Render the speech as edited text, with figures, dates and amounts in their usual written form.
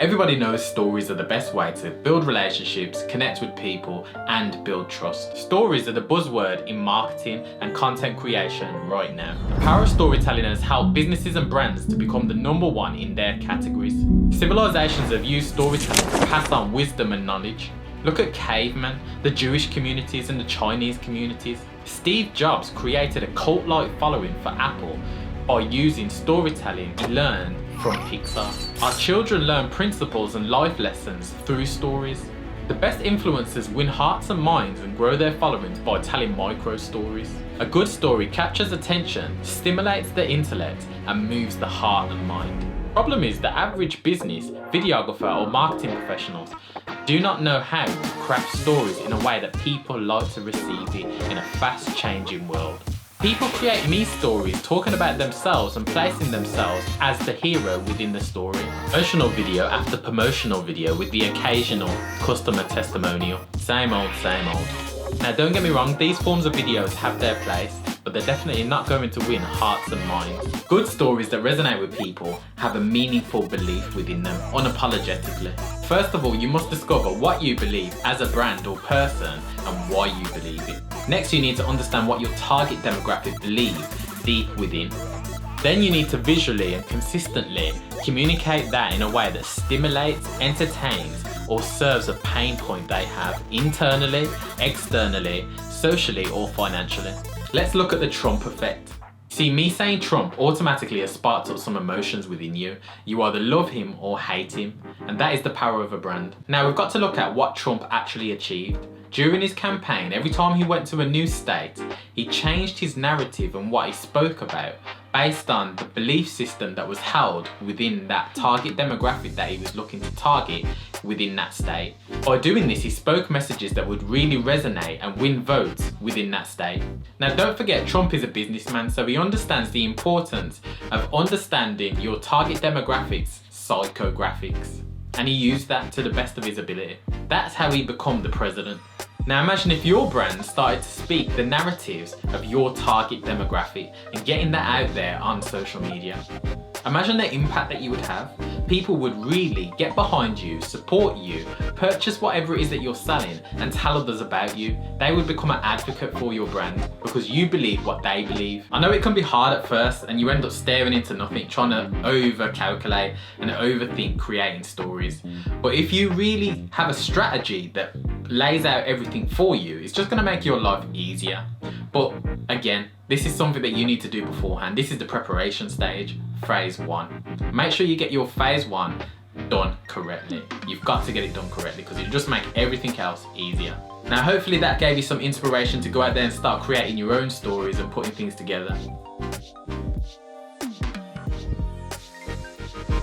Everybody knows stories are the best way to build relationships, connect with people, and build trust. Stories are the buzzword in marketing and content creation right now. The power of storytelling has helped businesses and brands to become the #1 in their categories. Civilizations have used storytelling to pass on wisdom and knowledge. Look at cavemen, the Jewish communities and the Chinese communities. Steve Jobs created a cult-like following for Apple by using storytelling he learned from Pixar. Our children learn principles and life lessons through stories. The best influencers win hearts and minds and grow their followings by telling micro stories. A good story captures attention, stimulates the intellect, and moves the heart and mind. Problem is, the average business, videographer, or marketing professionals do not know how to craft stories in a way that people like to receive it in a fast-changing world. People create me stories talking about themselves and placing themselves as the hero within the story. Promotional video after promotional video with the occasional customer testimonial. Same old, same old. Now don't get me wrong, these forms of videos have their place, but they're definitely not going to win hearts and minds. Good stories that resonate with people have a meaningful belief within them, unapologetically. First of all, you must discover what you believe as a brand or person and why you believe it. Next, you need to understand what your target demographic believe deep within. Then you need to visually and consistently communicate that in a way that stimulates, entertains, or serves a pain point they have internally, externally, socially, or financially. Let's look at the Trump effect. See, me saying Trump automatically has sparked up some emotions within you. You either love him or hate him, and that is the power of a brand. Now we've got to look at what Trump actually achieved. During his campaign, every time he went to a new state, he changed his narrative and what he spoke about based on the belief system that was held within that target demographic that he was looking to target within that state. By doing this, he spoke messages that would really resonate and win votes within that state. Now don't forget, Trump is a businessman, so he understands the importance of understanding your target demographics, psychographics. And he used that to the best of his ability. That's how he became the president. Now imagine if your brand started to speak the narratives of your target demographic and getting that out there on social media. Imagine the impact that you would have. People would really get behind you, support you, purchase whatever it is that you're selling, and tell others about you. They would become an advocate for your brand because you believe what they believe. I know it can be hard at first and you end up staring into nothing, trying to over-calculate and overthink creating stories. But if you really have a strategy that lays out everything for you, it's just gonna make your life easier. But again, this is something that you need to do beforehand. This is the preparation stage, phase 1. Make sure you get your phase 1 done correctly. You've got to get it done correctly because it'll just make everything else easier. Now hopefully that gave you some inspiration to go out there and start creating your own stories and putting things together.